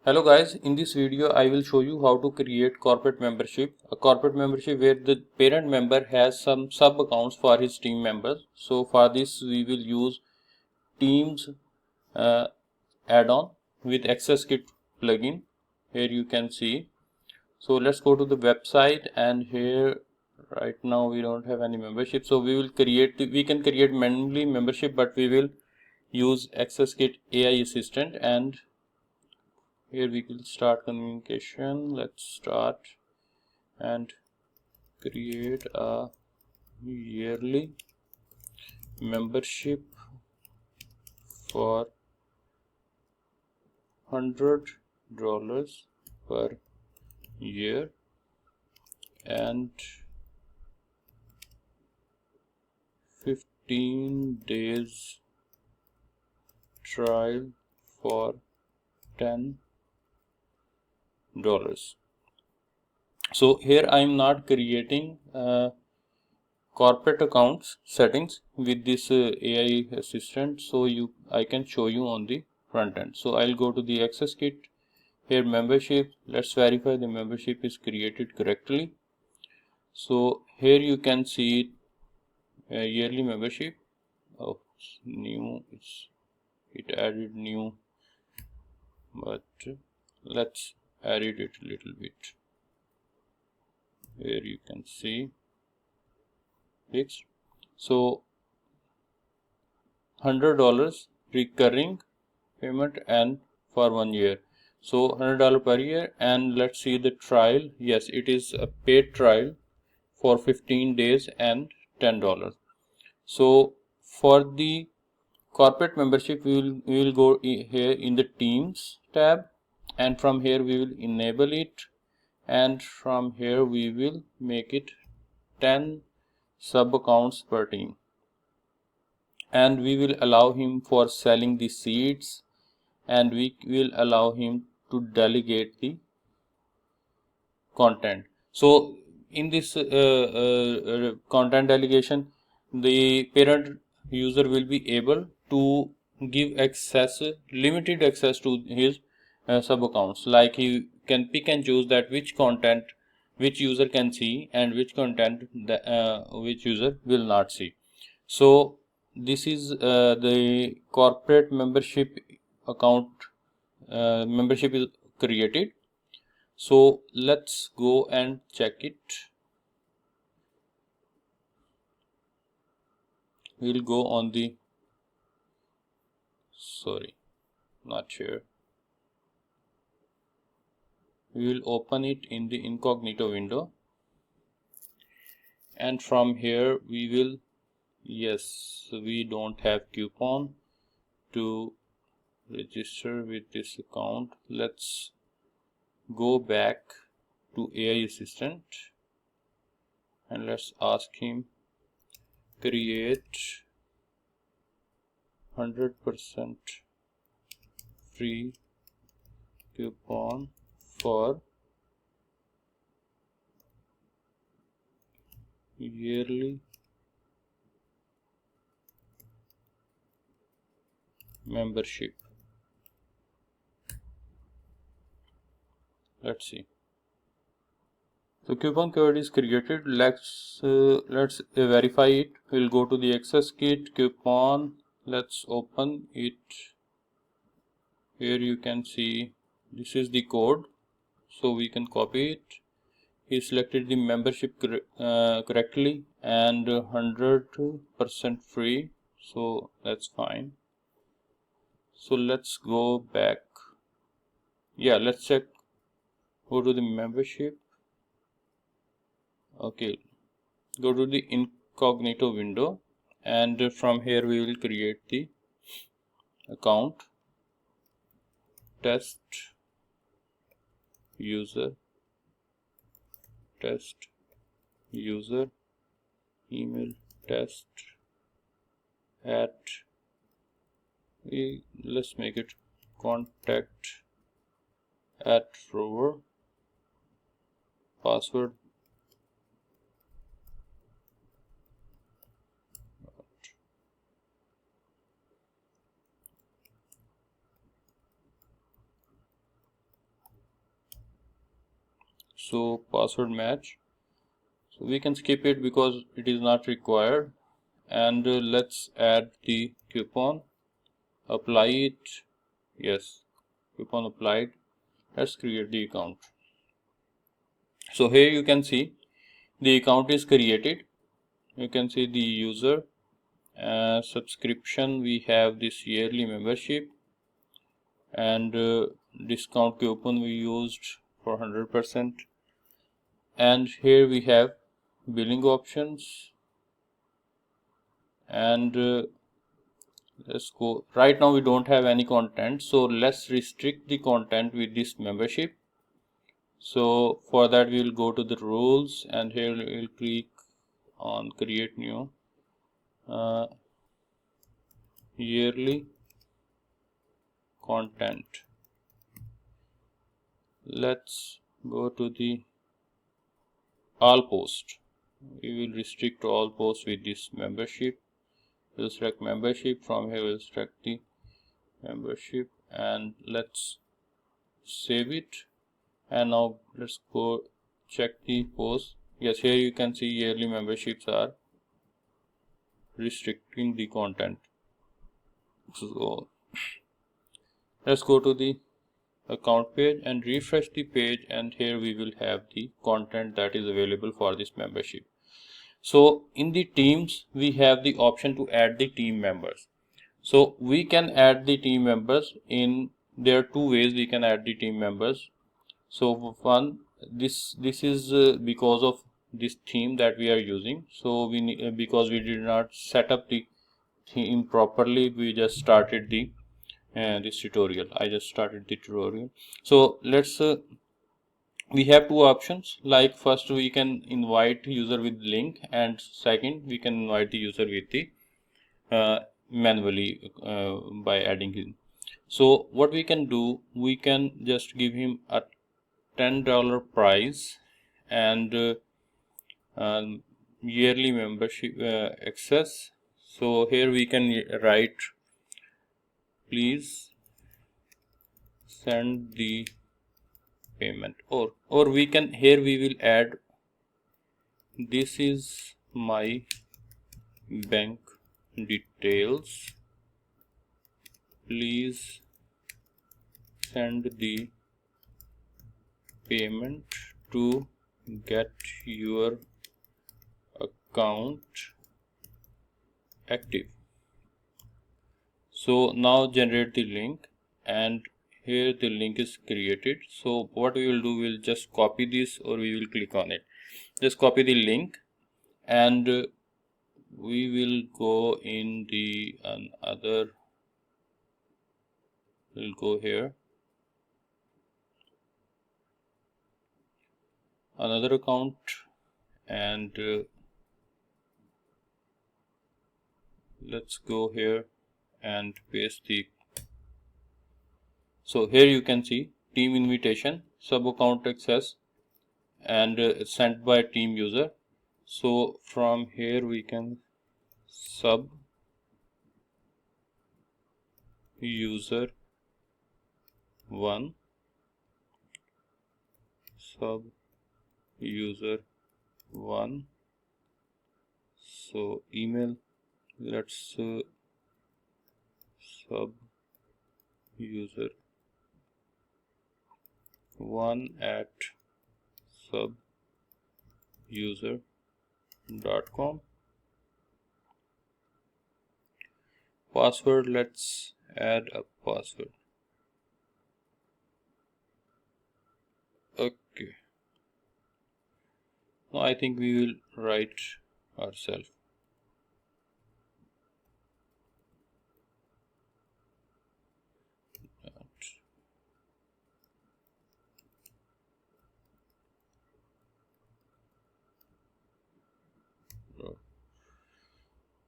Hello guys, in this video I will show you how to create corporate membership. A corporate membership where the parent member has some sub accounts for his team members. So for this we will use Teams add-on with AccessKit plugin. Here you can see. So let's go to the website, and here right now we don't have any membership. So we can create manually membership, but we will use AccessKit AI assistant, and here we will start communication. Let's start and create a yearly membership for $100 per year and 15 days trial for $10. So here I am not creating corporate accounts settings with this AI assistant, so I can show you on the front end. So I'll go to the AccessKit. Here membership, let's verify the membership is created correctly. So here you can see yearly membership. Oh, new, it added new, but let's edit it a little bit. Here you can see fixed. So $100 recurring payment and for 1 year. So $100 per year, and let's see the trial. Yes, it is a paid trial for 15 days and $10. So for the corporate membership we will go here in the Teams tab, and from here we will enable it, and from here we will make it 10 sub accounts per team, and we will allow him for selling the seats, and we will allow him to delegate the content. So in this content delegation, the parent user will be able to give limited access to his sub accounts. Like he can pick and choose that which content which user can see and which content which user will not see. So this is the corporate membership account. Membership is created. So let's go and check it. We'll go on the, sorry, not here. We will open it in the incognito window, and from here we will, yes, we don't have coupon to register with this account. Let's go back to AI assistant and let's ask him create 100% free coupon for yearly membership. Let's see. So coupon code is created. Let's verify it. We'll go to the AccessKit coupon. Let's open it. Here you can see this is the code, so we can copy it. He selected the membership correctly and 100% free, so that's fine. So let's go back. Yeah, let's check. Go to the membership. Okay, go to the incognito window, and from here we will create the account, test user, email test at, let's make it contact at rover, password So password match, so we can skip it because it is not required. And let's add the coupon, apply it. Yes, coupon applied. Let's create the account. So here you can see the account is created. You can see the user, subscription, we have this yearly membership, and discount coupon we used for 100%. And here we have billing options, and let's go. Right now we don't have any content, so let's restrict the content with this membership. So for that we will go to the rules, and here we'll click on create new, yearly content. Let's go to the all post. We will restrict all posts with this membership. We'll select membership. From here we'll select the membership, and let's save it. And now let's go check the post. Yes, here you can see yearly memberships are restricting the content. So let's go to the account page and refresh the page, and here we will have the content that is available for this membership. So in the teams we have the option to add the team members. So we can add the team members in, there are two ways we can add the team members. So one, this is because of this theme that we are using. So we need, because we did not set up the theme properly, we just started the this tutorial. I just started the tutorial. So let's we have two options, like first we can invite user with link, and second we can invite the user with the manually by adding him. So what we can do, we can just give him a $10 price and yearly membership access. So here we can write, please send the payment, or we can, here we will add, this is my bank details, please send the payment to get your account active. So now generate the link, and here the link is created. So what we will do, we'll just copy this, or we will click on it. Just copy the link, and we will go in the other, we'll go here, another account, and let's go here and paste the, so here you can see team invitation, sub account access, and sent by team user. So from here we can sub user 1, sub user 1, so email, let's sub user 1 at subuser.com. Password, let's add a password. Okay, now I think we will write ourselves.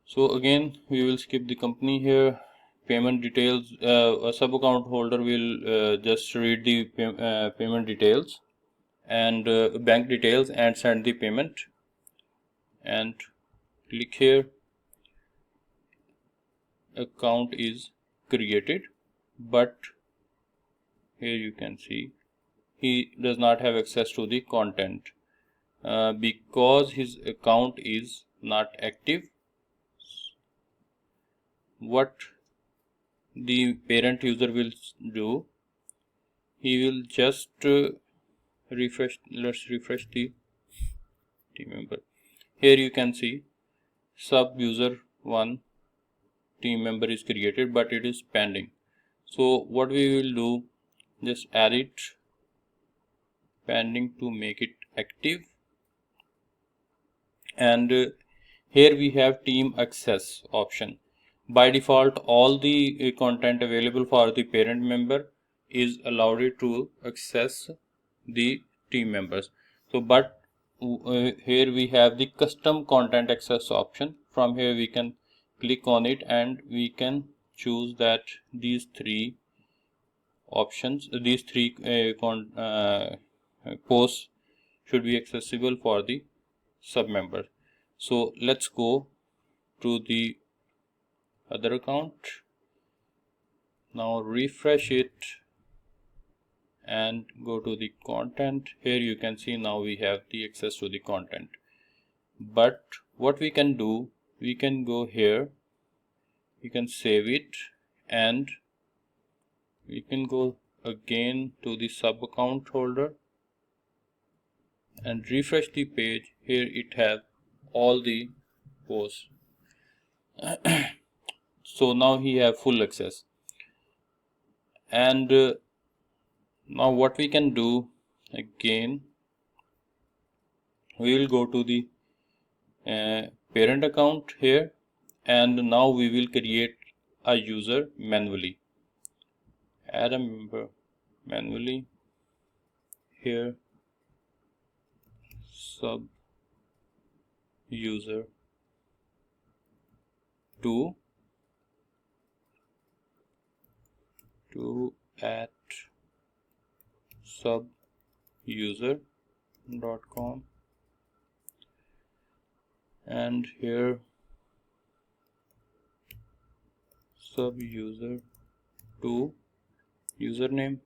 So again we will skip the company here. Payment details, a sub account holder will just read the payment details and bank details and send the payment, and click here. Account is created, but here you can see he does not have access to the content because his account is not active. What the parent user will do, he will just refresh. Let's refresh the team member. Here you can see sub user 1 team member is created, but it is pending. So what we will do, just add it pending to make it active. And here we have team access option. By default, all the content available for the parent member is allowed to access the team members. So but here we have the custom content access option. From here we can click on it and we can choose that these three options, these three posts should be accessible for the sub member. So let's go to the other account. Now refresh it and go to the content. Here you can see now we have the access to the content. But what we can do, we can go here, we can save it, and we can go again to the sub account holder and refresh the page. Here it has all the posts. So now he have full access. And now what we can do, again we will go to the parent account here, and now we will create a user manually. Add a member manually. Here sub user 2 at subuser.com, and here subuser 2 username.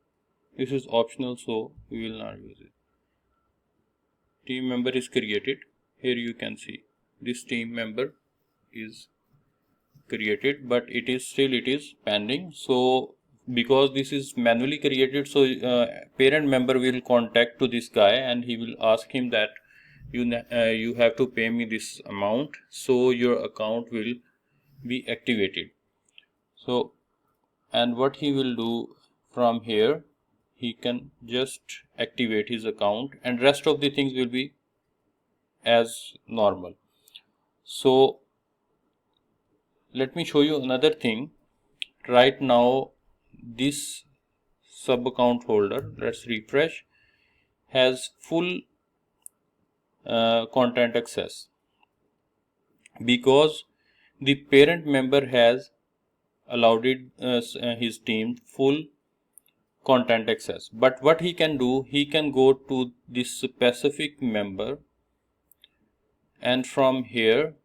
This is optional, so we will not use it. Team member is created. Here you can see this team member is created, but it is pending. So because this is manually created, so parent member will contact to this guy and he will ask him that you have to pay me this amount, so your account will be activated. So, and what he will do from here, he can just activate his account and rest of the things will be as normal. So let me show you another thing. Right now this sub account holder, let's refresh, has full content access because the parent member has allowed his team full content access. But what he can do, he can go to this specific member and from here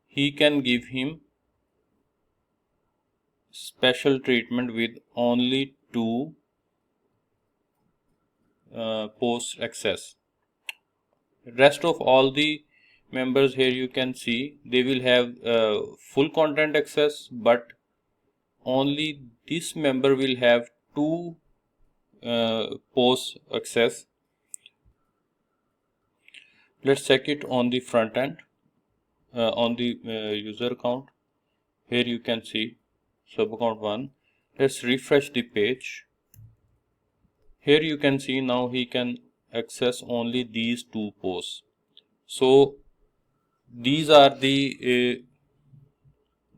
he can give him special treatment with only 2 post access. Rest of all the members, here you can see they will have full content access, but only this member will have 2 post access. Let's check it on the front end, on the user account. Here you can see sub account 1. Let's refresh the page. Here you can see now he can access only these 2 posts. So these are the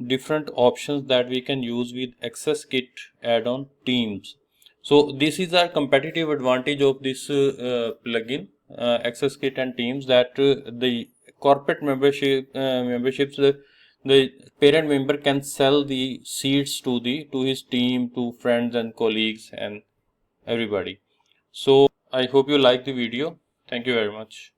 different options that we can use with AccessKit add-on Teams. So this is our competitive advantage of this plugin, AccessKit and Teams, that the corporate memberships, the parent member can sell the seats to his team, to friends and colleagues and everybody. So I hope you like the video. Thank you very much.